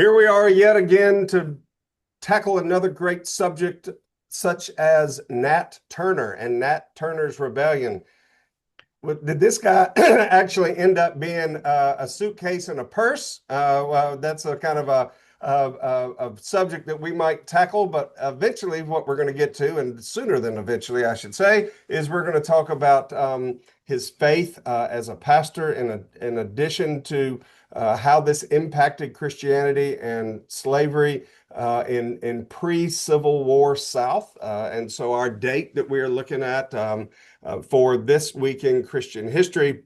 Here we are yet again to tackle another great subject, such as Nat Turner and Nat Turner's Rebellion. Did this guy actually end up being a suitcase and a purse? Well, that's a kind of a subject that we might tackle, but eventually, what we're going to get to, and sooner than eventually, I should say, is we're going to talk about his faith as a pastor, in addition to how this impacted Christianity and slavery in pre-Civil War South. And so, our date that we are looking at for this week in Christian history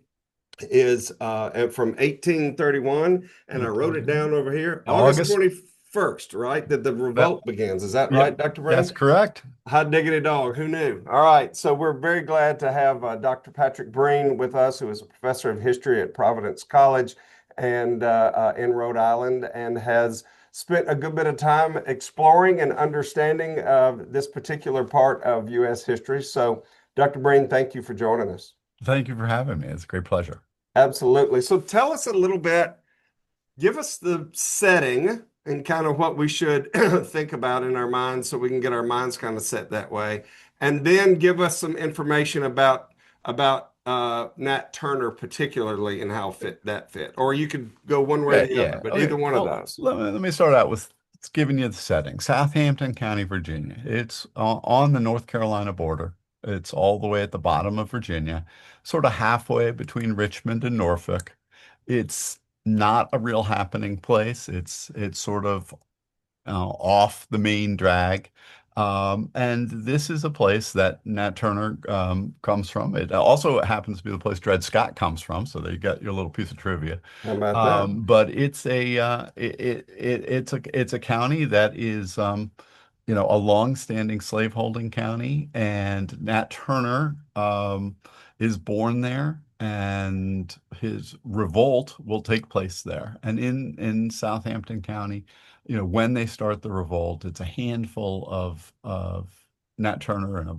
is from 1831, and I wrote it 1831. down over here, August August. 21st, right? That the That, revolt begins. Is that yep, right, Dr. that's Breen? correct. Hot diggity dog, who knew? All right, so we're very glad to have Dr. Patrick Breen with us, who is a professor of history at Providence College and in Rhode Island, and has spent a good bit of time exploring and understanding this particular part of U.S. history. So, Dr. Breen, thank you for joining us. Thank you for having me. It's a great pleasure. Absolutely. So, tell us a little bit, give us the setting and kind of what we should think about in our minds so we can get our minds kind of set that way. And then give us some information about Nat Turner particularly and how fit. Or you could go one way or Yeah, the other, yeah. but either Okay. one of Well, those. let me start out with giving you the setting. Southampton County, Virginia. It's on the North Carolina border. It's all the way at the bottom of Virginia, sort of halfway between Richmond and Norfolk. It's not a real happening place. It's sort of off the main drag. And this is a place that Nat Turner comes from. It also happens to be the place Dred Scott comes from. So there you got your little piece of trivia. How about that? But it's a county that is a long-standing slaveholding county, and Nat Turner is born there, and his revolt will take place there. And in Southampton County, when they start the revolt, it's a handful of Nat Turner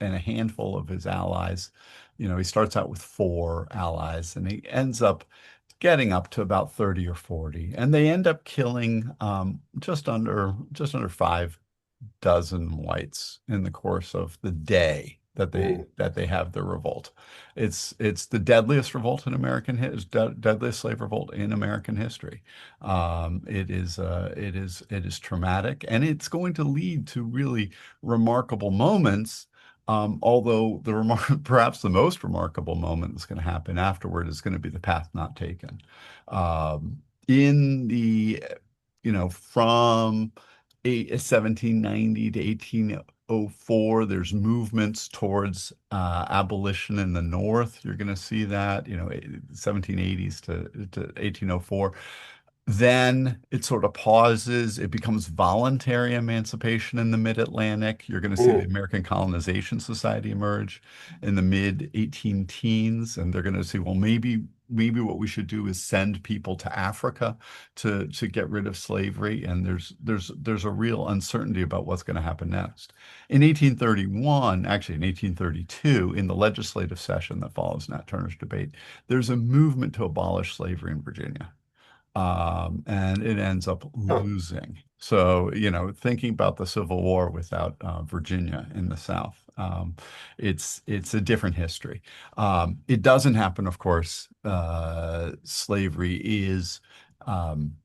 and a handful of his allies. He starts out with four allies, and he ends up getting up to about 30 or 40, and they end up killing just under 5 dozen whites in the course of the day that they Mm. that they have the revolt. It's the deadliest revolt in deadliest slave revolt in American history. It is traumatic, and it's going to lead to really remarkable moments. Although perhaps the most remarkable moment that's going to happen afterward is going to be the path not taken. In the, from 1790 to 1804, there's movements towards abolition in the North. You're going to see that, 1780s to 1804. Then it sort of pauses. It becomes voluntary emancipation in the mid-Atlantic. You're going to see the Mm. American Colonization Society emerge in the mid-18 teens, and they're going to say, well, maybe what we should do is send people to Africa to get rid of slavery. And there's a real uncertainty about what's going to happen next. In 1831, actually in 1832, in the legislative session that follows Nat Turner's debate, there's a movement to abolish slavery in Virginia, and it ends up Huh. losing. So, thinking about the Civil War without Virginia in the South, it's a different history. It doesn't happen, of course. Slavery um,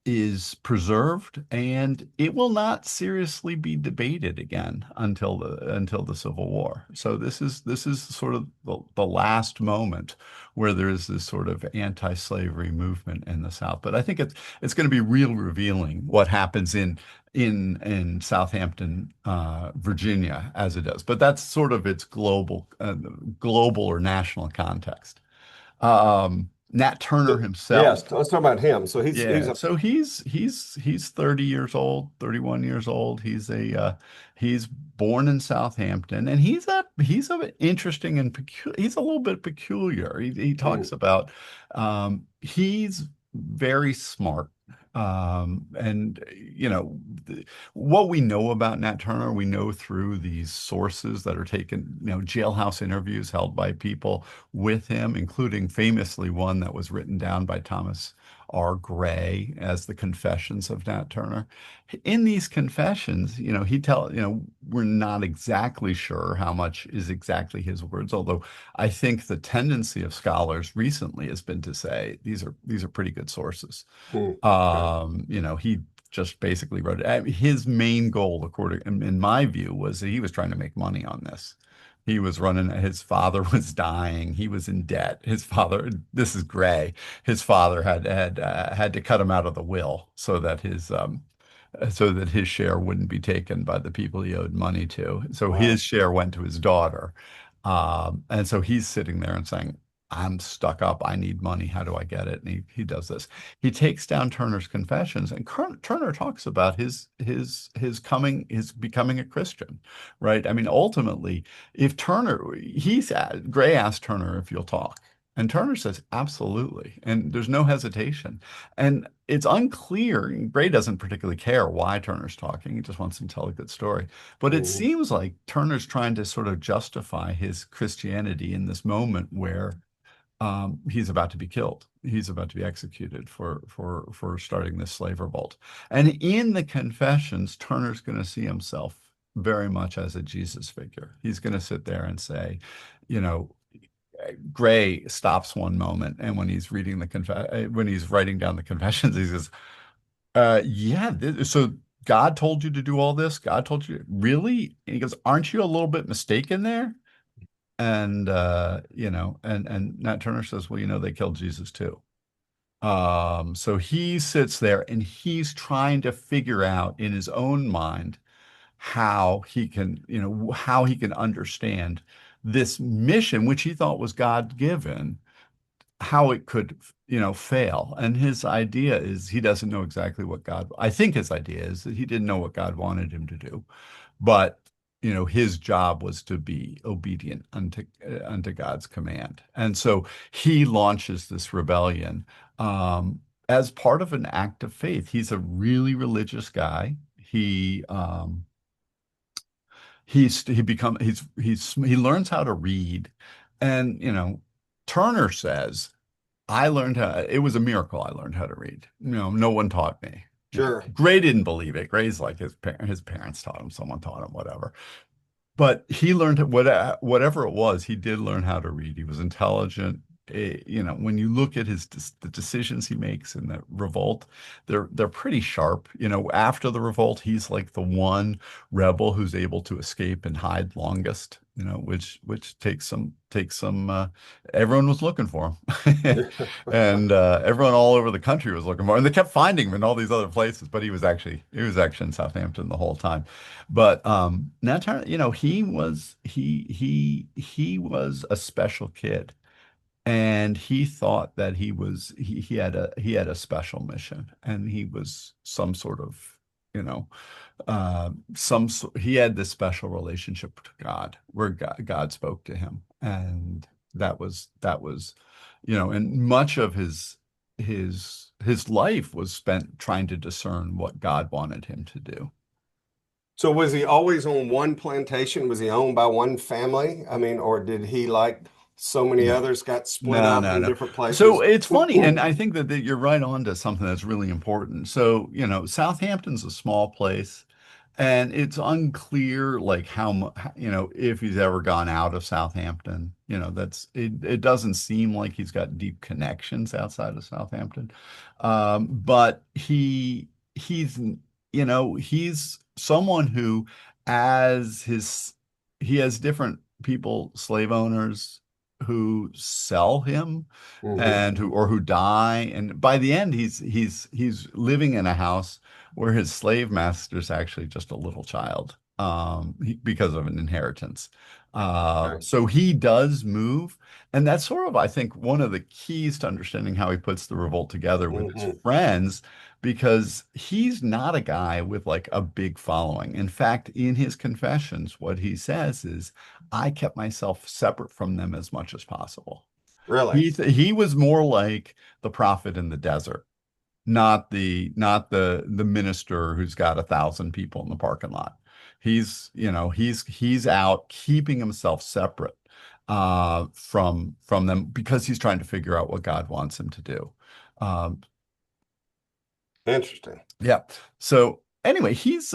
is preserved, and it will not seriously be debated again until the Civil War. So this is sort of the last moment where there is this sort of anti-slavery movement in the South. But I think it's going to be real revealing what happens in Southampton, Virginia, as it does. But that's sort of its global or national context. Nat Turner himself. Yes, let's talk about him. So he's Yeah, a so he's 30 years old, 31 years old. He's born in Southampton, and he's a interesting and he's a little bit peculiar. He talks mm, about he's very smart. And what we know about Nat Turner, we know through these sources that are taken, jailhouse interviews held by people with him, including famously one that was written down by Thomas R. Gray as the Confessions of Nat Turner. In these confessions, we're not exactly sure how much is exactly his words, although I think the tendency of scholars recently has been to say these are pretty good sources. Hmm. Okay. He just basically wrote it. His main goal, according in my view, was that he was trying to make money on this. He was running, his father was dying. He was in debt. His father, this is Gray, his father had to cut him out of the will so that his share wouldn't be taken by the people he owed money to. So his Wow. share went to his daughter. And so he's sitting there and saying, I'm stuck up. I need money. How do I get it? And he does this. He takes down Turner's confessions, and Turner talks about his becoming a Christian, right? I mean, ultimately, if Gray asked Turner if you'll talk, and Turner says absolutely, and there's no hesitation. And it's unclear. Gray doesn't particularly care why Turner's talking. He just wants him to tell a good story. But it Mhm. seems like Turner's trying to sort of justify his Christianity in this moment where he's about to be killed. He's about to be executed for starting this slave revolt. And in the confessions, Turner's going to see himself very much as a Jesus figure. He's going to sit there and say, you know, Gray stops one moment, and when he's when he's writing down the confessions, he says, "Yeah, so God told you to do all this. God told you, really?" And he goes, "Aren't you a little bit mistaken there?" And and Nat Turner says, well, they killed Jesus too. So he sits there and he's trying to figure out in his own mind how he can understand this mission, which he thought was God given, how it could, fail. And his idea is he doesn't know exactly I think his idea is that he didn't know what God wanted him to do. But his job was to be obedient unto God's command, and so he launches this rebellion as part of an act of faith. He's a really religious guy. He learns how to read, and Turner says, "I learned how. It was a miracle. I learned how to read. No one taught me." Sure. Gray didn't believe it. Gray's like his parents taught him, someone taught him, whatever. But he learned whatever it was, he did learn how to read. He was intelligent. When you look at the decisions he makes in the revolt, they're pretty sharp. After the revolt, he's like the one rebel who's able to escape and hide longest. Which takes some. Everyone was looking for him, and everyone all over the country was looking for him. And they kept finding him in all these other places, but he was actually in Southampton the whole time. But Nat Turner, he was a special kid, and he thought that he had a special mission, and he was some sort of, you know, he had this special relationship to God, where God spoke to him, and that was, and much of his life was spent trying to discern what God wanted him to do. So was he always on one plantation? Was he owned by one family? I mean, or did he, like so many No. others, got split No, up no, in no. different So places? it's funny, and I think that you're right on to something that's really important. So, Southampton's a small place, and it's unclear like how much, if he's ever gone out of Southampton. It doesn't seem like he's got deep connections outside of Southampton. But he's someone who, as he has different people, slave owners who sell him Hmm. and who die. And by the end, he's living in a house where his slave master's actually just a little child, because of an inheritance. Okay. So he does move, and that's sort of, I think, one of the keys to understanding how he puts the revolt together with his Hmm. friends, because he's not a guy with like a big following. In fact, in his confessions, what he says is, I kept myself separate from them as much as possible. Really? He was more like the prophet in the desert. not the minister who's got 1,000 people in the parking lot. He's out keeping himself separate from them because he's trying to figure out what God wants him to do. Um, Interesting. yeah. So anyway, he's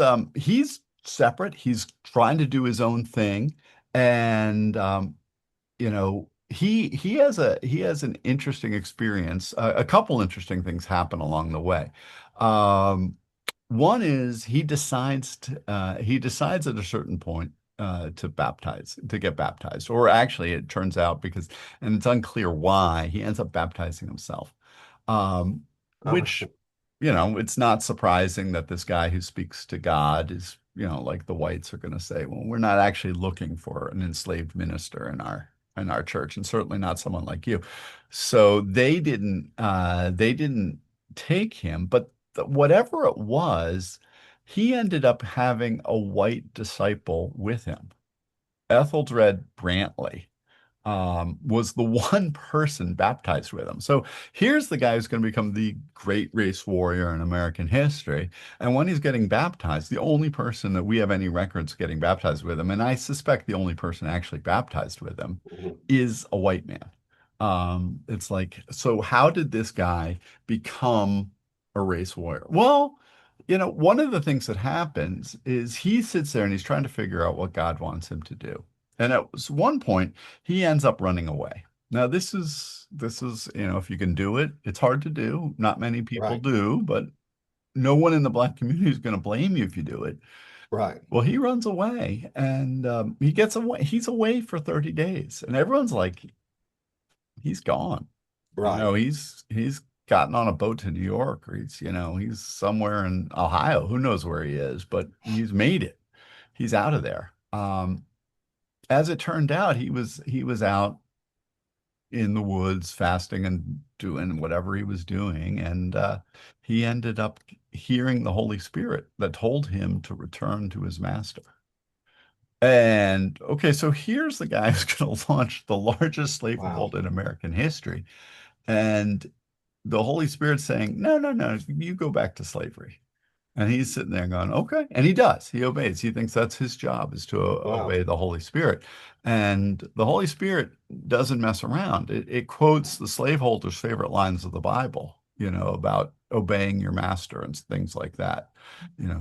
separate. He's trying to do his own thing, and he has an interesting experience. A couple interesting things happen along the way. Um, One is he decides at a certain point to get baptized, or actually it turns out because, and it's unclear why, he ends up baptizing himself. Which, Oh, it's not surprising that this guy who speaks to God is, like the whites are going to say, well, we're not actually looking for an enslaved minister in our church, and certainly not someone like you. So they didn't take him, but whatever it was, he ended up having a white disciple with him. Etheldred Brantley was the one person baptized with him. So here's the guy who's going to become the great race warrior in American history. And when he's getting baptized, the only person that we have any records getting baptized with him, and I suspect the only person actually baptized with him, mhm. is a white man. It's like, so how did this guy become a race warrior? Well, one of the things that happens is he sits there and he's trying to figure out what God wants him to do. And at one point, he ends up running away. Now, this is, if you can do it, it's hard to do. Not many people Right, do, but no one in the Black community is going to blame you if you do it. right, Well, he runs away and he gets away. He's away for 30 days, and everyone's like, he's gone. right, He's gotten on a boat to New York, or he's somewhere in Ohio. Who knows where he is, but he's made it. He's out of there. As it turned out, he was out in the woods fasting and doing whatever he was doing, and he ended up hearing the Holy Spirit that told him to return to his master. And okay, so here's the guy who's going to launch the largest slave wow, revolt in American history, and the Holy Spirit saying, "No, no, no, you go back to slavery." And he's sitting there going, okay. And he does. He obeys. He thinks that's his job, is to wow. obey the Holy Spirit. And the Holy Spirit doesn't mess around. It quotes the slaveholder's favorite lines of the Bible, about obeying your master and things like that.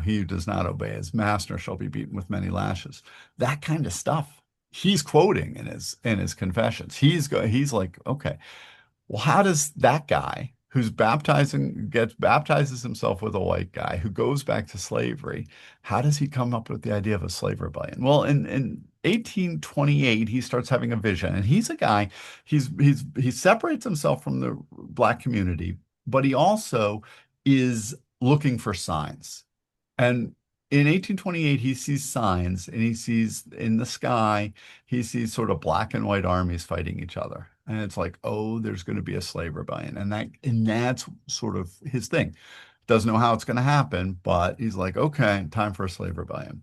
He who does not obey his master shall be beaten with many lashes. That kind of stuff. He's quoting in his confessions. He's like, okay, well, how does that guy who's baptizes himself with a white guy who goes back to slavery, how does he come up with the idea of a slave rebellion? Well, in 1828, he starts having a vision, and he's a guy, he separates himself from the Black community, but he also is looking for signs. And in 1828, he sees signs, and he sees in the sky, he sees sort of black and white armies fighting each other. And it's like, oh, there's going to be a slave rebellion. And that's sort of his thing. Doesn't know how it's going to happen, but he's like, okay, time for a slave rebellion.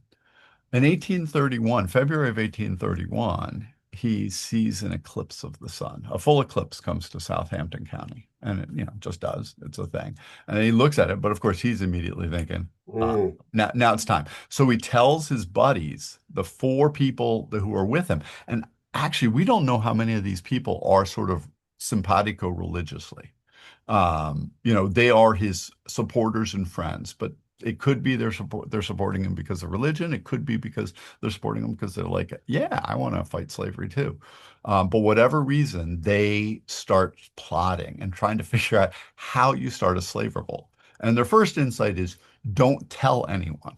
In 1831, February of 1831, he sees an eclipse of the sun. A full eclipse comes to Southampton County, and it, just does. It's a thing. And he looks at it, but of course, he's immediately thinking, Mm, now it's time. So he tells his buddies, the four people who are with him, and actually, we don't know how many of these people are sort of simpatico religiously. They are his supporters and friends, but it could be they're supporting him because of religion. It could be because they're supporting him because they're like, yeah, I want to fight slavery too. But whatever reason, they start plotting and trying to figure out how you start a slave revolt. And their first insight is don't tell anyone.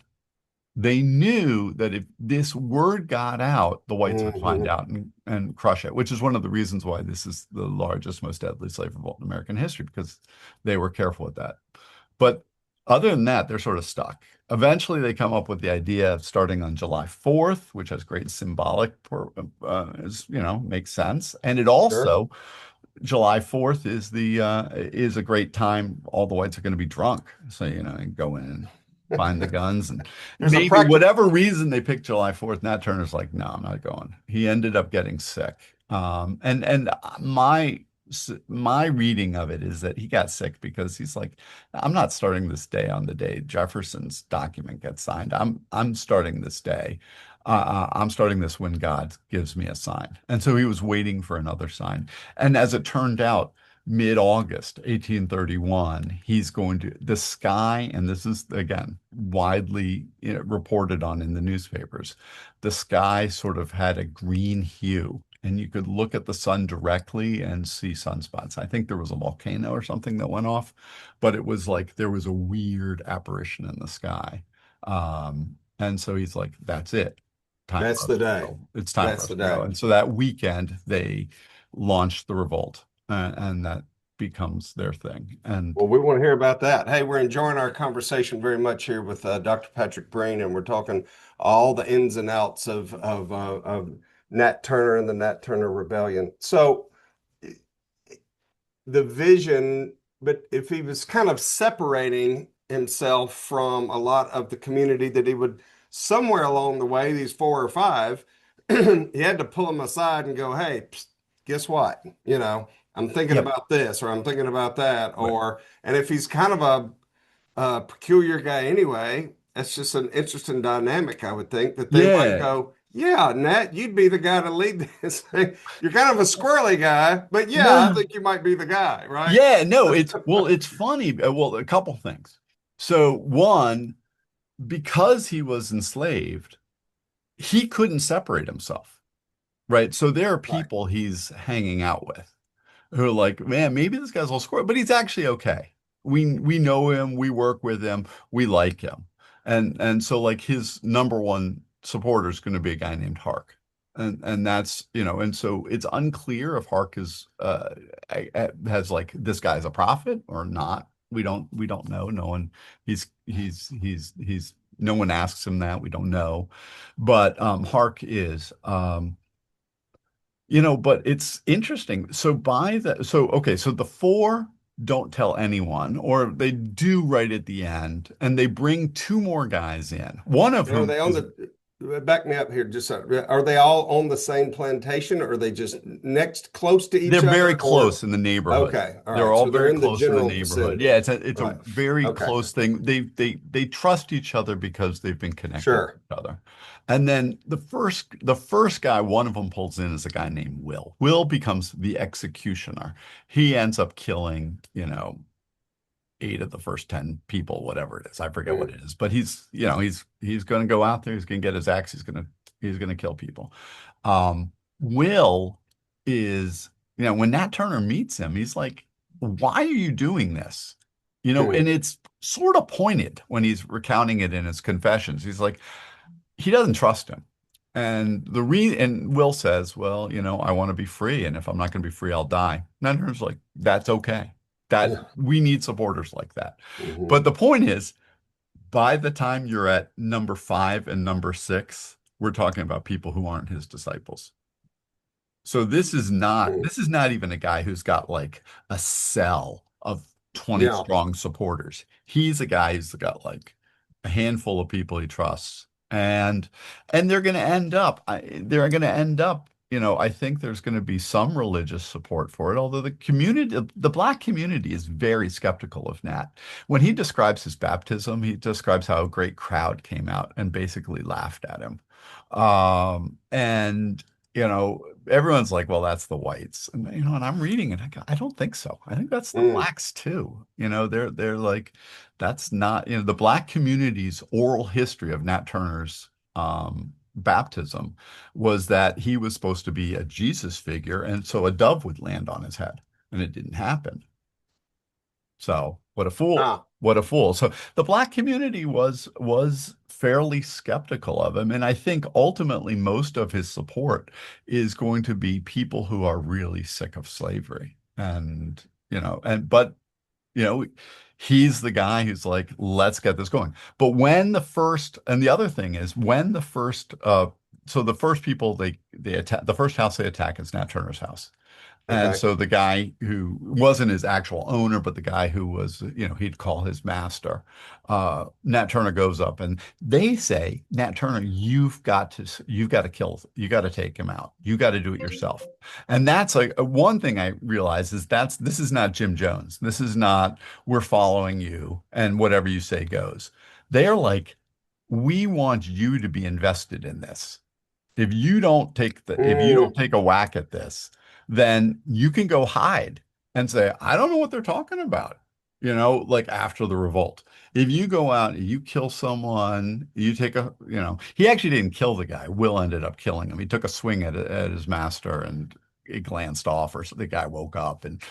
They knew that if this word got out, the whites would find mhm. out and crush it, which is one of the reasons why this is the largest, most deadly slave revolt in American history, because they were careful with that. But other than that, they're sort of stuck. Eventually, they come up with the idea of starting on July 4th, which has great symbolic, makes sense. And it Sure. also, July 4th is a great time. All the whites are going to be drunk. So, and go in and find the guns. And There's a maybe practical. whatever reason they picked July 4th, Nat Turner's like, no, I'm not going. He ended up getting sick. And my my reading of it is that he got sick because he's like, I'm not starting this day on the day Jefferson's document gets signed. I'm starting this day. I'm starting this when God gives me a sign. And so he was waiting for another sign. And as it turned out, mid-August 1831, he's going to the sky, and this is again widely, reported on in the newspapers. The sky sort of had a green hue, and you could look at the sun directly and see sunspots. I think there was a volcano or something that went off, but it was like there was a weird apparition in the sky. And so he's like, that's it. Time That's for us the to day. go. It's time for That's us the to go. day. And so that weekend, they launched the revolt, and that becomes their thing. And Well, we want to hear about that. Hey, we're enjoying our conversation very much here with Dr. Patrick Breen, and we're talking all the ins and outs of Nat Turner and the Nat Turner Rebellion. So the vision, but if he was kind of separating himself from a lot of the community that he would somewhere along the way, these four or five, he had to pull them aside and go, hey, psst, guess what? I'm thinking yep, about this, or I'm thinking about that, right. and if he's kind of a peculiar guy anyway, that's just an interesting dynamic, I would think, that they might Yeah. go, yeah, Nat, you'd be the guy to lead this thing. You're kind of a squirrely guy, but yeah, I No. think you might be the guy, right? Yeah, no, it's funny. Well, a couple things. So one, because he was enslaved, he couldn't separate himself, right? So there are Right. people he's hanging out with who are like, man, maybe this guy's a little square, but he's actually okay. We know him, we work with him, we like him. And so like his number one supporter is going to be a guy named Hark. And that's, and so it's unclear if Hark is has like this guy's a prophet or not. We don't know. No one he's no one asks him that. We don't know. But Hark is. But it's interesting. Okay, so the four don't tell anyone, or they do right at the end, and they bring two more guys in. One of And are whom they on is back me up here, just are they all on the same plantation, or are they just next close to they're each other, very or close in the neighborhood. okay, all They're right, all so they're very in the close in the general neighborhood. vicinity, Yeah, it's a right? very Okay, close thing. They trust each other because they've been connected to sure. each other. And then the first guy, one of them pulls in is a guy named Will. Will becomes the executioner. He ends up killing, eight of the first 10 people, whatever it is. I forget what Mhm. it is, but he's going to go out there. He's going to get his axe. He's going to kill people. Will is, when Nat Turner meets him, he's like, why are you doing this? And Mhm. it's sort of pointed when he's recounting it in his confessions. He's like, he doesn't trust him. And Will says, well, I want to be free. And if I'm not going to be free, I'll die. Nat Turner's like, that's okay. That Yeah. we need supporters like that. Mhm. But the point is, by the time you're at number five and number six, we're talking about people who aren't his disciples. So this is not Mhm. this is not even a guy who's got like a cell of 20 Yeah. strong supporters. He's a guy who's got like a handful of people he trusts. And they're going to end up, I think there's going to be some religious support for it, although the black community is very skeptical of Nat. When he describes his baptism, he describes how a great crowd came out and basically laughed at him. And everyone's like, well, that's the whites. And I'm reading it. I go, I don't think so. I think that's the Mm. blacks too. They're like, that's not, the black community's oral history of Nat Turner's baptism was that he was supposed to be a Jesus figure. And so a dove would land on his head, and it didn't happen. So what a fool. Ah. What a fool. So the black community was fairly skeptical of him. And I think ultimately most of his support is going to be people who are really sick of slavery. But you know, he's the guy who's like, let's get this going. But and the other thing is when the first so the first people they attack, the first house they attack is Nat Turner's house. And Okay. so the guy who wasn't his actual owner, but the guy who was, he'd call his master, Nat Turner goes up and they say, Nat Turner, you got to take him out. You got to do it yourself. And that's like one thing I realize is this is not Jim Jones. This is not, we're following you and whatever you say goes. They're like, we want you to be invested in this. If you don't Mm, take a whack at this, then you can go hide and say, I don't know what they're talking about. Like after the revolt. If you go out and you kill someone, he actually didn't kill the guy. Will ended up killing him. He took a swing at his master and it glanced off, or so the guy woke up and,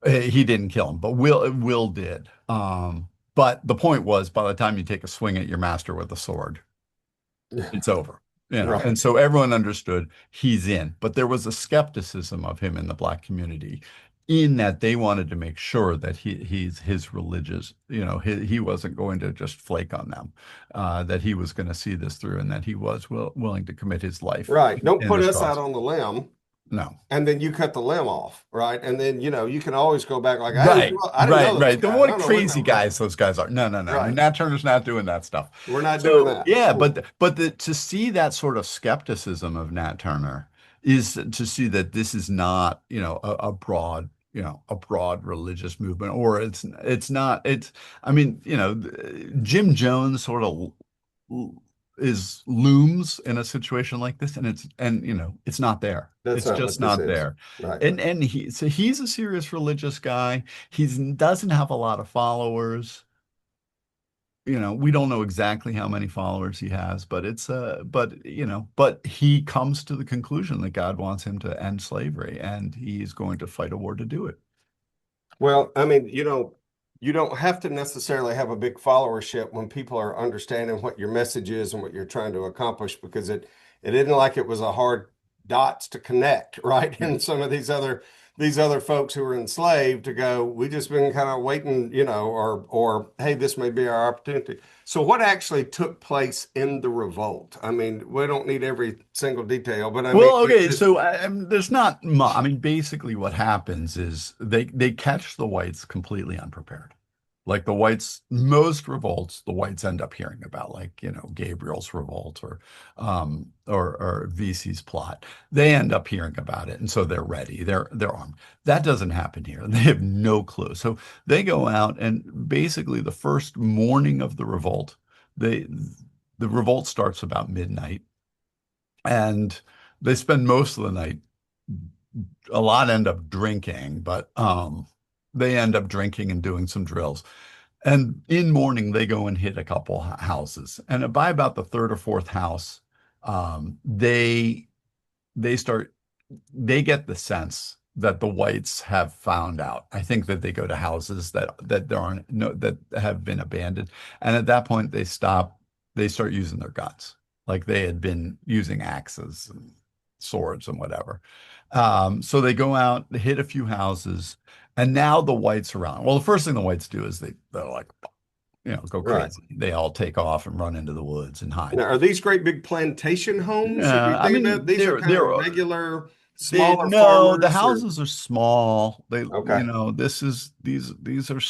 he didn't kill him, but Will did. But the point was, by the time you take a swing at your master with a sword, it's over. right. And so everyone understood he's in, but there was a skepticism of him in the black community in that they wanted to make sure that he's his religious, he wasn't going to just flake on them, that he was going to see this through and that he was willing to commit his life Right. Don't in put this us out cause. on the limb No. and then you cut the limb off, right? And then, you can always go back like, Right, I didn't right, know those right. guys. I What don't know what they crazy were doing. guys those guys are. No, no, no. Right. Nat Turner's not doing that stuff. We're not doing So that. yeah, Cool. to see that sort of skepticism of Nat Turner is to see that this is not, a broad religious movement, or it's not, I mean, Jim Jones sort of is looms in a situation like this, and it's not there. That's It's not just what this not is. there. Right. And he's a serious religious guy. He doesn't have a lot of followers. We don't know exactly how many followers he has, but but he comes to the conclusion that God wants him to end slavery, and he's going to fight a war to do it. Well, I mean, you don't have to necessarily have a big followership when people are understanding what your message is and what you're trying to accomplish because it isn't like it was a hard dots to connect, right? Yeah. And some of these other folks who were enslaved to go, we just been kind of waiting, or hey, this may be our opportunity. So what actually took place in the revolt? I mean, we don't need every single detail, but I mean, Well, okay, just so there's not much. I mean, basically, what happens is they catch the whites completely unprepared. Like the whites, most revolts, the whites end up hearing about, like Gabriel's revolt or VC's plot. They end up hearing about it, and so they're ready. They're armed. That doesn't happen here. They have no clue. So they go out, and basically, the first morning of the revolt, they the revolt starts about midnight and they spend most of the night. A lot end up drinking, but they end up drinking and doing some drills. And in morning, they go and hit a couple houses. And by about the third or fourth house, they they start they get the sense that the whites have found out. I think that they go to houses that there aren't no that have been abandoned, and at that point they stop. They start using their guns, like they had been using axes and swords and whatever. So they go out, they hit a few houses, and now the whites are around. Well, the first thing the whites do is they're like, go right. crazy. They all take off and run into the woods and hide. Now, are these great big plantation homes? Should we I think about mean, these are kind of regular smaller no, the farmers or houses are small. okay, These are,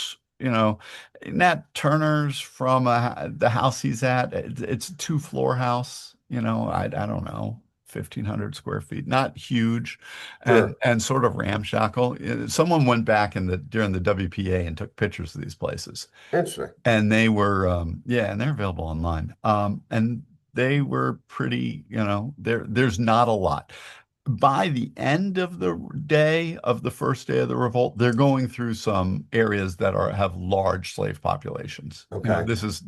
Nat Turner's from the house he's at. It's a two-floor house, I don't know, 1,500 square feet, not huge and sure. sort of ramshackle. Someone went back during the WPA and took pictures of these places. Interesting. And they were, yeah, and they're available online. And they were pretty, there's not a lot. By the end of the day of the first day of the revolt, they're going through some areas that have large slave populations. Okay. This is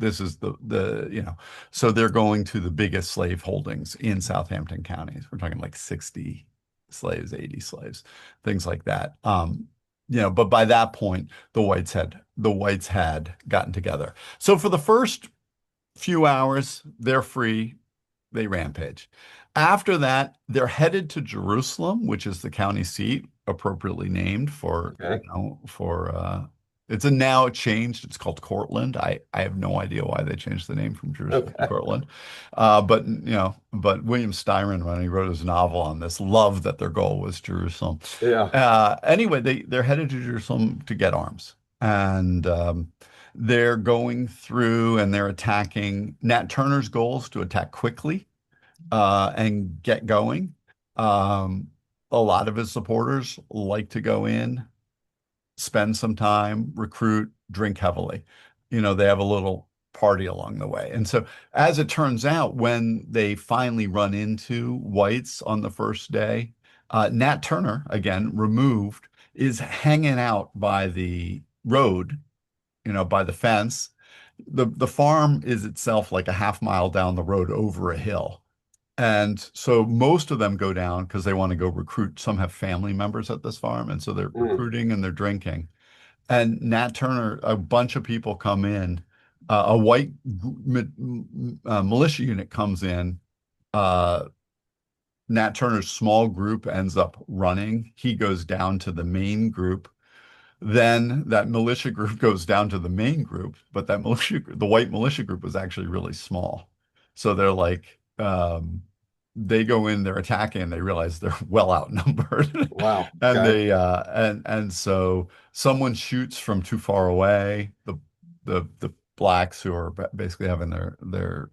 so they're going to the biggest slave holdings in Southampton County. We're talking like 60 slaves, 80 slaves, things like that. But by that point, the whites had gotten together. So for the first few hours, they're free, they rampage. After that, they're headed to Jerusalem, which is the county seat, appropriately named for, Okay. for It's a now changed. It's called Cortland. I have no idea why they changed the name from Jerusalem to Okay. Cortland. But William Styron, when he wrote his novel on this, loved that their goal was Jerusalem. Yeah. Anyway, they're headed to Jerusalem to get arms, and they're going through and they're attacking. Nat Turner's goal is to attack quickly and get going. Um, a lot of his supporters like to go in, spend some time, recruit, drink heavily. They have a little party along the way. And so, as it turns out, when they finally run into whites on the first day, Nat Turner, again, removed, is hanging out by the road, by the fence. The farm is itself like a half mile down the road over a hill. And so most of them go down because they want to go recruit. Some have family members at this farm. And so they're Mm. recruiting and they're drinking. And Nat Turner, a bunch of people come in. A white militia unit comes in. Uh, Nat Turner's small group ends up running. He goes down to the main group. Then that militia group goes down to the main group, but the white militia group was actually really small. So they're like, they go in, they're attacking, and they realize they're well outnumbered. Wow. And Okay. so someone shoots from too far away. The blacks who are basically having they're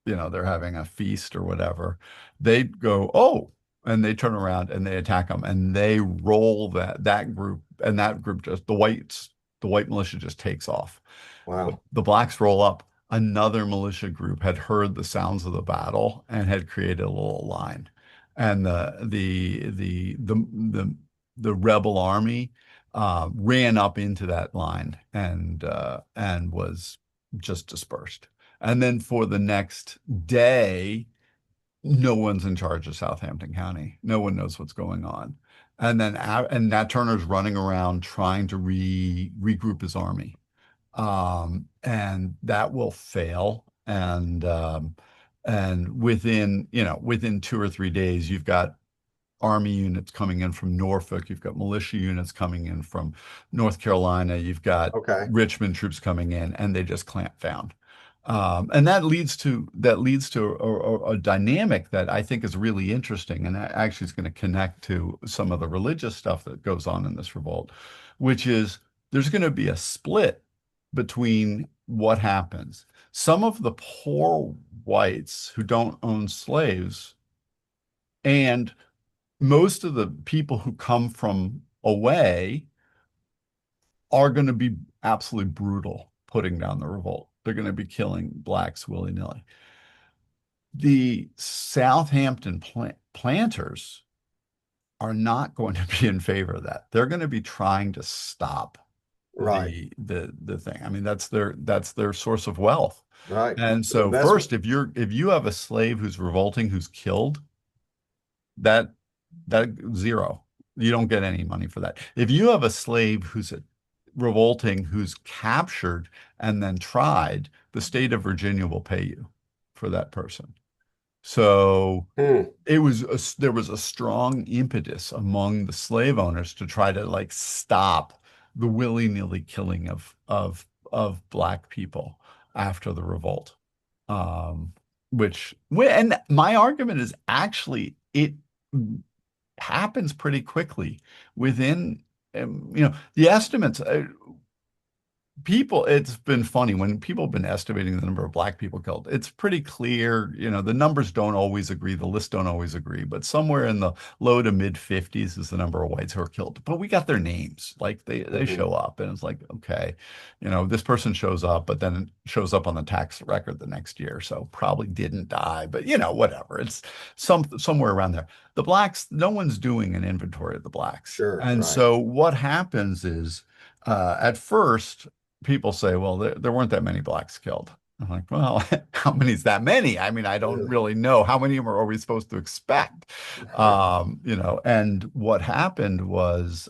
having a feast or whatever. They go, oh, and they turn around and they attack them and they roll that group, and that group just the white militia just takes off. Wow. The blacks roll up. Another militia group had heard the sounds of the battle and had created a little line. And the rebel army ran up into that line and was just dispersed. And then for the next day, no one's in charge of Southampton County. No one knows what's going on. And Nat Turner's running around trying to regroup his army. And that will fail. And within 2 or 3 days, you've got army units coming in from Norfolk, you've got militia units coming in from North Carolina, you've got Okay. Richmond troops coming in, and they just clamp down. And that leads to a dynamic that I think is really interesting, and actually is going to connect to some of the religious stuff that goes on in this revolt, which is there's going to be a split between what happens. Some of the poor whites who don't own slaves and most of the people who come from away are going to be absolutely brutal putting down the revolt. They're going to be killing blacks willy-nilly. The Southampton planters are not going to be in favor of that. They're going to be trying to stop Right. the thing. I mean, that's their source of wealth. Right. And It's an so investment. first, if you have a slave who's revolting, who's killed, that that zero. You don't get any money for that. If you have a slave who's revolting, who's captured and then tried, the state of Virginia will pay you for that person. So Hmm. there was a strong impetus among the slave owners to try to like stop the willy-nilly killing of black people after the revolt. Um, and my argument is actually it happens pretty quickly within, the estimates. It's been funny when people have been estimating the number of black people killed. It's pretty clear, the numbers don't always agree, the lists don't always agree, but somewhere in the low to mid 50s is the number of whites who are killed. But we got their names, like they Hmm. show up, and it's like, okay, this person shows up, but then it shows up on the tax record the next year, so probably didn't die, but whatever. It's somewhere around there. The blacks, no one's doing an inventory of the blacks, Sure. and Right. so what happens is, at first people say, well, there weren't that many blacks killed. I'm like, well, how many is that many? I mean, I don't Yeah. really know. How many of them are we supposed to expect? And what happened was,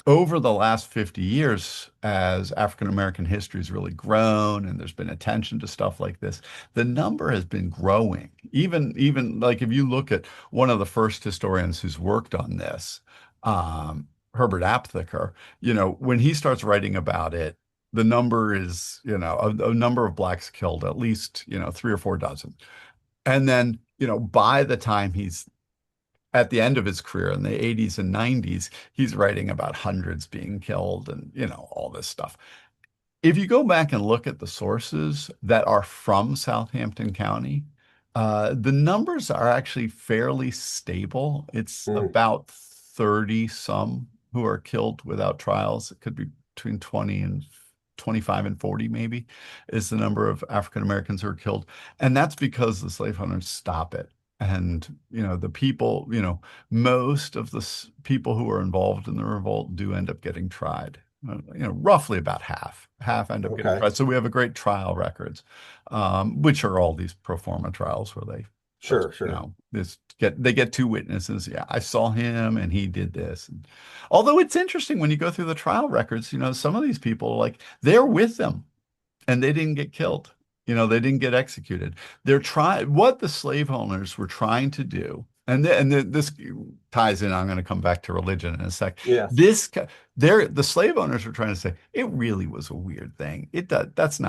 over the last 50 years, as African American history has really grown and there's been attention to stuff like this, the number has been growing. Even like if you look at one of the first historians who's worked on this, Herbert Aptheker, when he starts writing about it, the number is, a number of blacks killed, at least, 3 or 4 dozen. And then, by the time he's at the end of his career in the 80s and 90s, he's writing about hundreds being killed and, all this stuff. If you go back and look at the sources that are from Southampton County, the numbers are actually fairly stable. It's Mm, about 30 some who are killed without trials. It could be between 20 and 25 and 40 maybe is the number of African Americans who are killed. And that's because the slave owners stop it. And, the people, most of the people who are involved in the revolt do end up getting tried. Roughly about half end up getting okay. tried. So we have a great trial records, which are all these pro forma trials where they, Sure, sure. they get two witnesses. Yeah, I saw him and he did this. And although it's interesting when you go through the trial records, some of these people, like they're with them and they didn't get killed. They didn't get executed. What the slave owners were trying to do, this ties in. I'm going to come back to religion in a sec. Yes. The slave owners were trying to say it really was a weird thing. It doesn't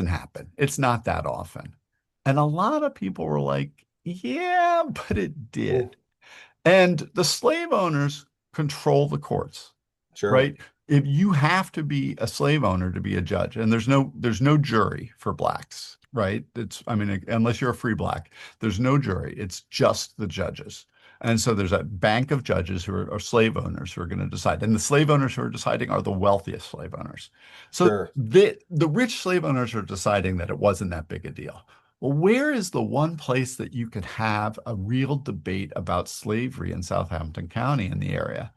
happen. It's not that often. And a lot of people were like, yeah, but it Mm, did. And the slave owners control the courts, sure, right? If you have to be a slave owner to be a judge, and there's no jury for blacks, right? I mean, unless you're a free black, there's no jury. It's just the judges. And so there's a bank of judges who are slave owners who are going to decide. And the slave owners who are deciding are the wealthiest slave owners. So sure. the rich slave owners are deciding that it wasn't that big a deal. Well, where is the one place that you could have a real debate about slavery in Southampton County in the area?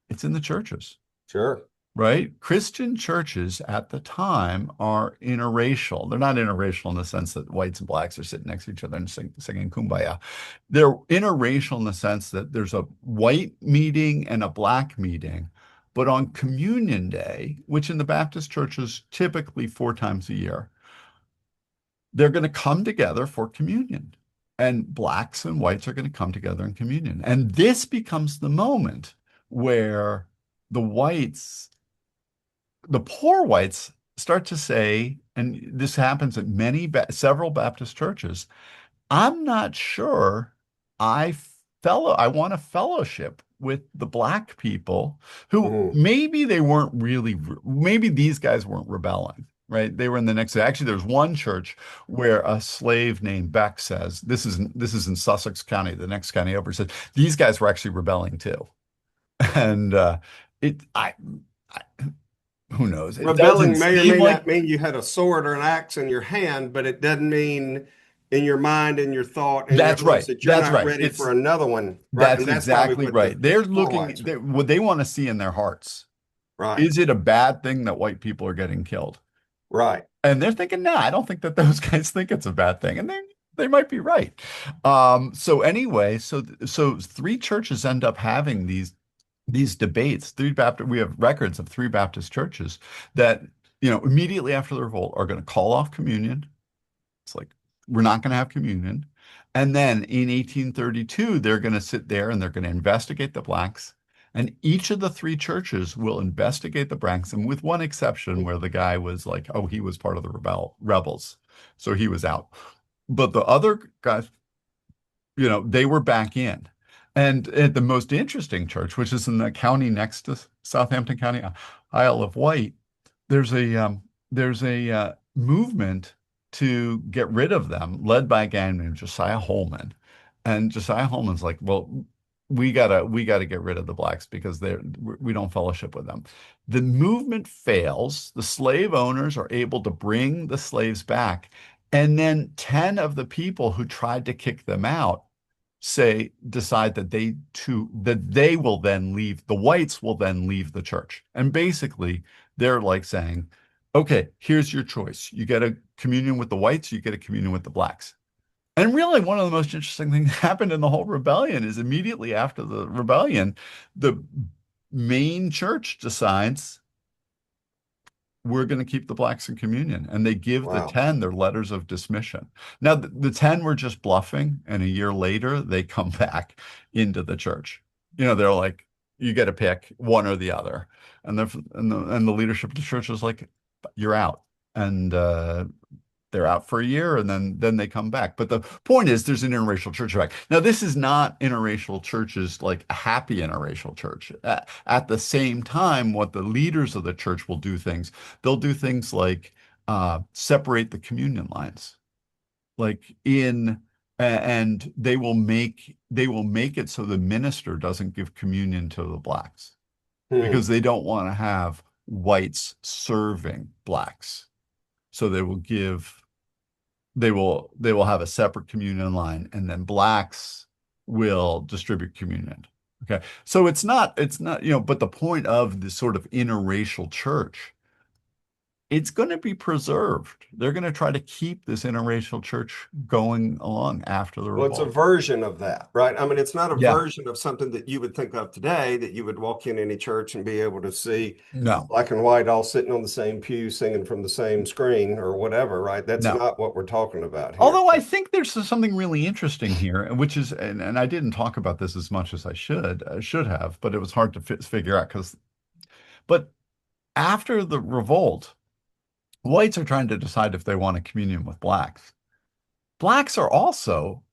It's in the churches, Sure. right? Christian churches at the time are interracial. They're not interracial in the sense that whites and blacks are sitting next to each other and singing Kumbaya. They're interracial in the sense that there's a white meeting and a black meeting. But on Communion Day, which in the Baptist churches typically 4 times a year, they're going to come together for communion. And blacks and whites are going to come together in communion. And this becomes the moment where the whites, the poor whites, start to say, and this happens at several Baptist churches, I'm not sure I want a fellowship with the black people who Mm, maybe maybe these guys weren't rebelling, right? They were in the next. Actually, there's one church where a slave named Beck says, this is in Sussex County, the next county over, says these guys were actually rebelling too. And it, I, who knows? It doesn't rebelling may or seem may like not mean you had a sword or an axe in your hand, but it doesn't mean in your mind and your thought and your that's hopes right. that you're That's not right. ready for another one, right? And that's probably Exactly what the right. They're poor looking, whites are. what they want to see in their hearts. Right, Is it a bad thing that white people are getting killed? right. And they're thinking, no, I don't think that those guys think it's a bad thing. And they might be right. So anyway, so three churches end up having these debates. We have records of three Baptist churches that, immediately after the revolt are going to call off communion. It's like, we're not going to have communion. And then in 1832, they're going to sit there and they're going to investigate the blacks. And each of the three churches will investigate the blacks, and with one exception where the guy was like, oh, he was part of the rebels. So he was out. But the other guys, they were back in. And at the most interesting church, which is in the county next to Southampton County, Isle of Wight, there's a movement to get rid of them, led by a guy named Josiah Holman. And Josiah Holman's like, well, we gotta get rid of the blacks because we don't fellowship with them. The movement fails. The slave owners are able to bring the slaves back. And then 10 of the people who tried to kick them out decide that they will then leave, the whites will then leave the church. And basically they're like saying, okay, here's your choice. You get a communion with the whites, you get a communion with the blacks. And really, one of the most interesting things that happened in the whole rebellion is immediately after the rebellion, the main church decides we're going to keep the blacks in communion. And they give the Wow. 10 their letters of dismission. Now, the 10 were just bluffing, and a year later, they come back into the church. They're like, you get to pick one or the other. And the leadership of the church is like, you're out. And they're out for a year and then they come back. But the point is there's an interracial church back. Now, this is not interracial churches like a happy interracial church. At the same time, what the leaders of the church will do they'll do things like separate the communion lines. Like in and they will make it so the minister doesn't give communion to the blacks Hmm. because they don't want to have whites serving blacks. So they will have a separate communion line and then blacks will distribute communion. Okay. So it's not, but the point of this sort of interracial church, it's going to be preserved. They're going to try to keep this interracial church going along after the Well, it's a revolt. version of that, right? I mean, it's not a Yeah. version of something that you would think of today that you would walk in any church and be able to see No, black and white all sitting on the same pew singing from the same screen or whatever, right? That's no. not what we're talking about here. Although I think there's something really interesting here, which is, and I didn't talk about this as much as I should have, but it was hard to figure out but after the revolt, whites are trying to decide if they want a communion with blacks. Blacks are also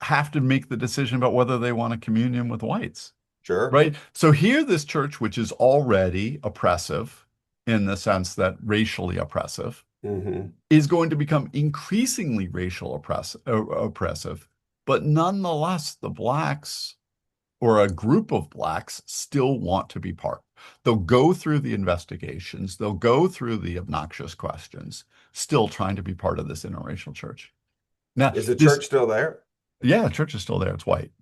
have to make the decision about whether they want a communion with whites, Sure. right? So here, this church, which is already oppressive in the sense that racially oppressive, Hmm. is going to become increasingly oppressive. But nonetheless, the blacks or a group of blacks still want to be part. They'll go through the investigations, they'll go through the obnoxious questions, still trying to be part of this interracial church. Now, Is the church still there? yeah, the church is still there. It's white.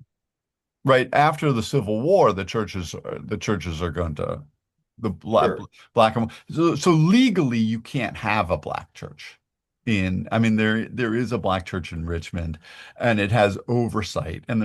Right after the Civil War, the churches are going to the Sure. black and so legally you can't have a black church I mean there is a black church in Richmond and it has oversight and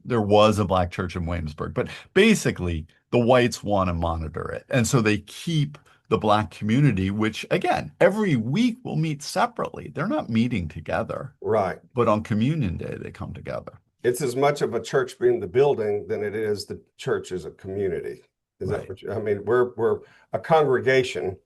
there was a black church in Williamsburg, but basically the whites want to monitor it and so they keep the black community, which again every week will meet separately. They're not meeting together, Right. but on communion day they come together. It's as much of a church being the building than it is the church as a community. Is that Right. what I mean? We're a congregation.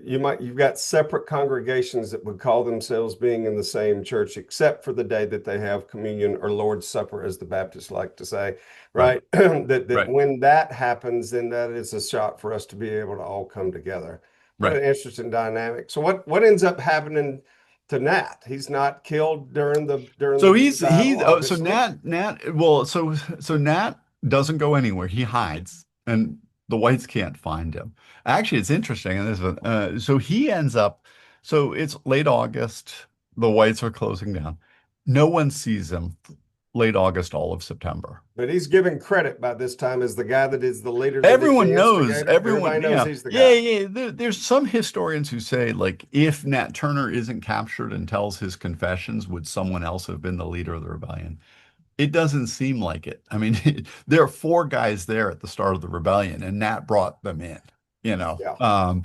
You've got separate congregations that would call themselves being in the same church, except for the day that they have communion or Lord's Supper, as the Baptists like to say, Right. right? That Right. when that happens, then that is a shot for us to be able to all come together. What Right. an interesting dynamic. So what ends up happening to Nat? He's not killed during So the he's battle, oh, so obviously. Nat well so Nat doesn't go anywhere. He hides and the whites can't find him. Actually, it's interesting. And so he ends up so it's late August. The whites are closing down. No one sees him late August, all of September. But he's given credit by this time as the guy that is the leader, that is Everyone the knows, instigator. everyone, Everybody knows he's the yeah, guy. yeah. There's some historians who say, like, if Nat Turner isn't captured and tells his confessions, would someone else have been the leader of the rebellion? It doesn't seem like it. I mean, there are four guys there at the start of the rebellion, and Nat brought them in. You know, Yeah, um,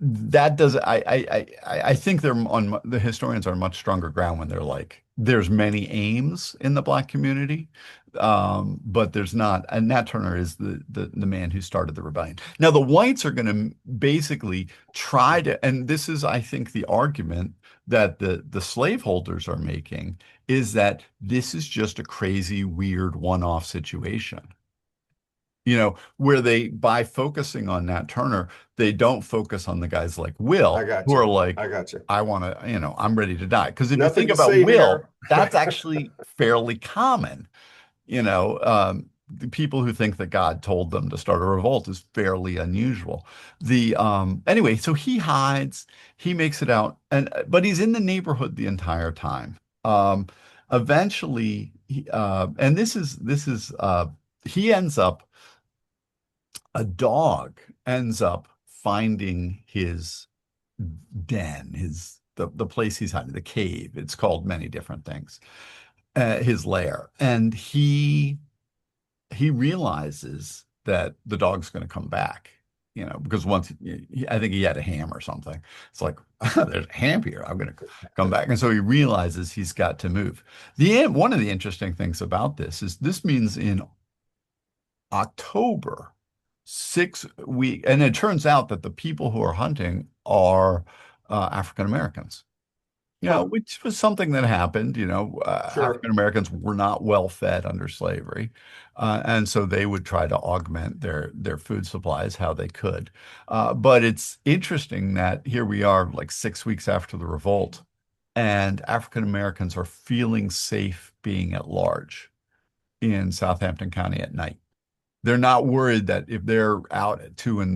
that does. I think the historians are on much stronger ground when they're like, there's many aims in the black community, but there's not. And Nat Turner is the man who started the rebellion. Now the whites are going to basically try to, and this is, I think, the argument that the slaveholders are making is that this is just a crazy, weird one-off situation. Where by focusing on Nat Turner, they don't focus on the guys like I Will, got who you. are like, I got you. I want to, I'm ready to die. Because if you Nothing think to about see Will, here. that's actually fairly common. The people who think that God told them to start a revolt is fairly unusual. Anyway, so he hides, he makes it out, but he's in the neighborhood the entire time. Eventually, and he ends up a dog ends up finding his den, the place he's hiding, the cave. It's called many different things, his lair, and he realizes that the dog's going to come back. because once I think he had a ham or something. It's like, there's a ham here. I'm going to come back. And so he realizes he's got to move. One of the interesting things about this is this means in October, 6 weeks, and it turns out that the people who are hunting are African Americans. Huh. Which was something that happened. Sure. African Americans were not well fed under slavery, and so they would try to augment their food supplies how they could. But it's interesting that here we are, like 6 weeks after the revolt, and African Americans are feeling safe being at large in Southampton County at night. They're not worried that if they're out at 2 at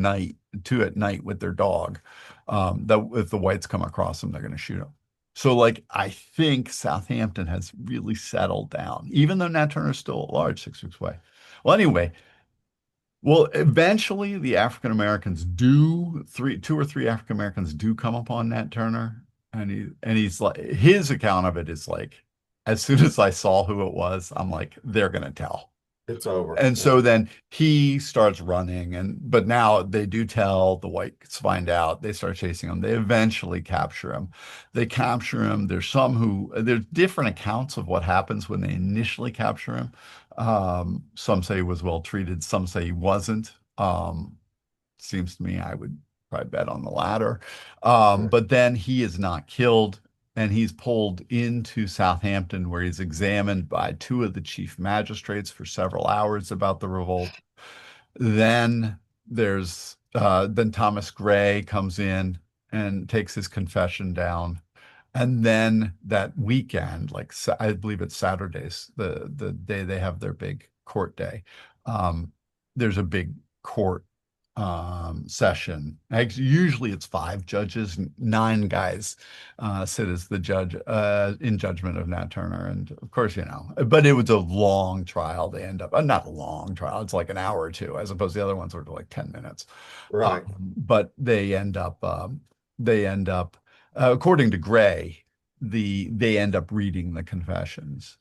night with their dog, that if the whites come across them, they're going to shoot them. So, like, I think Southampton has really settled down, even though Nat Turner's still at large 6 weeks away. Well, anyway, well, eventually the African Americans do two or three African Americans do come upon Nat Turner, and he's like, his account of it is like, as soon as I saw who it was, I'm like, they're gonna tell. It's over. And Yeah. so then he starts running, but now they do tell, the whites find out, they start chasing him. They eventually capture him. They capture him. There's different accounts of what happens when they initially capture him. Some say he was well treated, some say he wasn't. Seems to me I would probably bet on the latter. Right. But then he is not killed, and he's pulled into Southampton, where he's examined by two of the chief magistrates for several hours about the revolt. Then Thomas Gray comes in and takes his confession down. And then that weekend, like I believe it's Saturdays, the day they have their big court day, there's a big court session. Usually it's five judges, nine guys sit as the judge in judgment of Nat Turner. And of course, but it was a long trial. They end up, not a long trial, it's like an hour or two, as opposed to the other ones were like 10 minutes. Right. But they end up, according to Gray, they end up reading the confessions,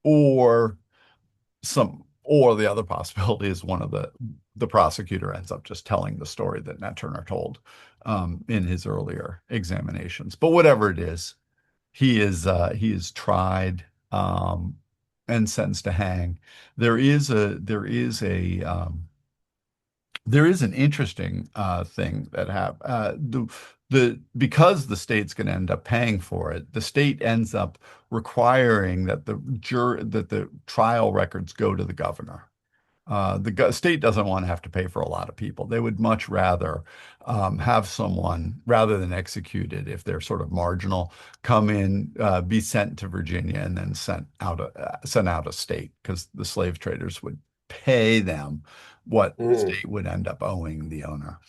or the other possibility is one of the prosecutor ends up just telling the story that Nat Turner told in his earlier examinations. But whatever it is, he is tried and sentenced to hang. There is an interesting thing that happened. Because the state's going to end up paying for it, the state ends up requiring that the trial records go to the governor. The state doesn't want to have to pay for a lot of people. They would much rather have someone, rather than executed if they're sort of marginal, come in, be sent to Virginia, and then sent out of state, because the slave traders would pay them what the Mm. state would end up owing the owner.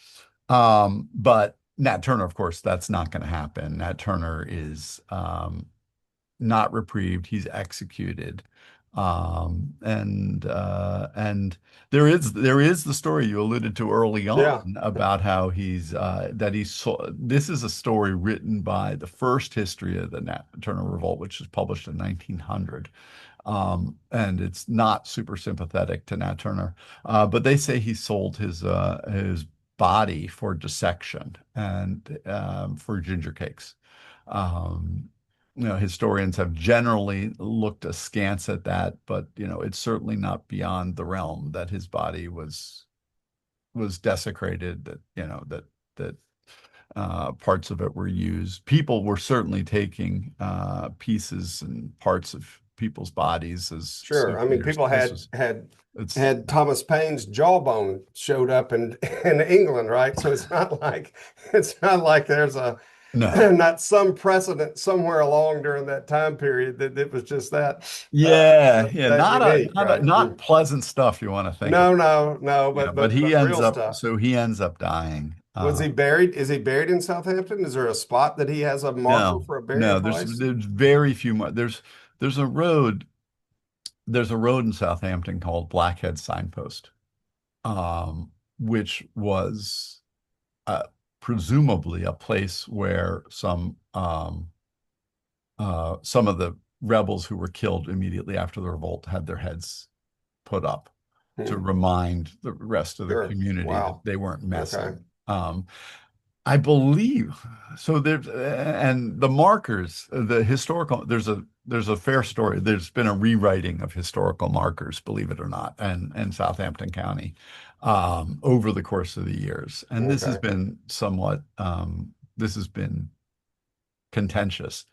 But Nat Turner, of course, that's not going to happen. Nat Turner is not reprieved; he's executed. And there is the story you alluded to early Yeah. on about how this is a story written by the first history of the Nat Turner Revolt, which was published in 1900. And it's not super sympathetic to Nat Turner, but they say he sold his body for dissection and for ginger cakes. Um, Historians have generally looked askance at that, but it's certainly not beyond the realm that his body was desecrated, that parts of it were used. People were certainly taking pieces and parts of people's bodies as Sure. I mean, souvenirs. people This had was had it's had Thomas Paine's jawbone showed up in England, right? So it's not like there's a no. not some precedent somewhere along during that time period that it was just that Yeah, yeah, that not a unique, not a, right? not pleasant stuff you want to think of. No, no, no, but But but he but ends real up stuff. so he ends up dying. Was he buried? Is he buried in Southampton? Is there a spot that he has a marker No, for a burial no, there's place? there's very few more. There's a road there's a road in Southampton called Blackhead Signpost, which was presumably a place where some of the rebels who were killed immediately after the revolt had their heads put up. to Hmm. remind the rest of the Sure. community that Wow. they weren't Okay. messing. I believe so. There's and the markers, the historical. There's a fair story. There's been a rewriting of historical markers, believe it or not, and Southampton County over the course of the years. And this has Okay. been somewhat. This has been contentious.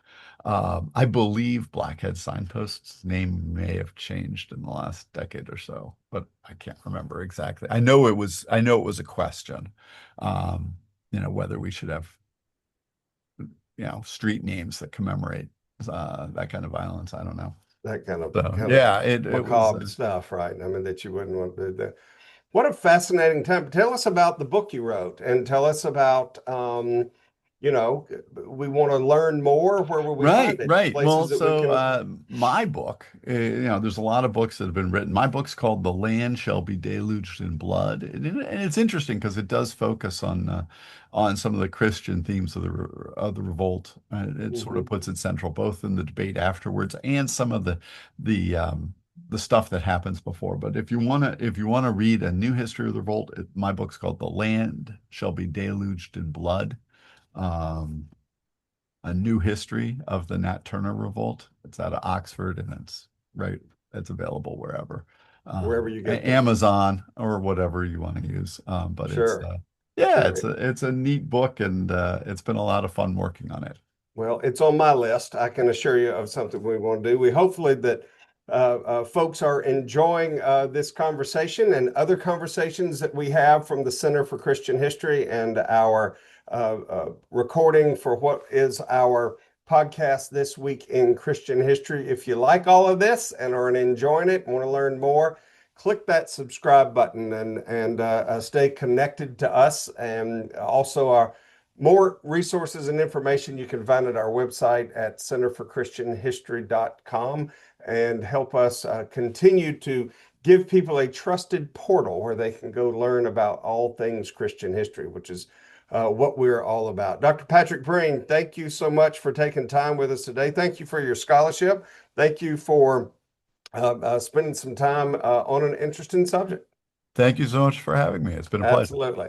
I believe Blackhead Signpost's name may have changed in the last decade or so, but I can't remember exactly. I know it was. I know it was a question. Um, whether we should have, street names that commemorate that kind of violence. I don't know. That So kind of yeah, it was. macabre stuff, right? I mean, that you wouldn't want to do that. What a fascinating time. Tell us about the book you wrote and tell us about, you know, we want to learn more. Where will we Right, find it? right. Places Well, that we so can. my book, there's a lot of books that have been written. My book's called "The Land Shall Be Deluged in Blood," and it's interesting because it does focus on some of the Christian themes of the revolt. It sort of Mhm. puts it central, both in the debate afterwards and some of the stuff that happens before. But if you wanna read a new history of the revolt, my book's called "The Land Shall Be Deluged in Blood." Um, a new history of the Nat Turner Revolt. It's out of Oxford and it's available wherever. Wherever you get them. Amazon or whatever you want to use. But Sure. yeah, Sure. it's a neat book and it's been a lot of fun working on it. Well, it's on my list. I can assure you of something we want to do. We hopefully that folks are enjoying this conversation and other conversations that we have from the Center for Christian History and our recording for what is our podcast this week in Christian history. If you like all of this and are enjoying it and want to learn more, click that subscribe button and stay connected to us and also our more resources and information you can find at our website at centerforchristianhistory.com and help us continue to give people a trusted portal where they can go learn about all things Christian history, which is what we're all about. Dr. Patrick Breen, thank you so much for taking time with us today. Thank you for your scholarship. Thank you for spending some time on an interesting subject. Thank you so much for having me. It's been a pleasure. Absolutely.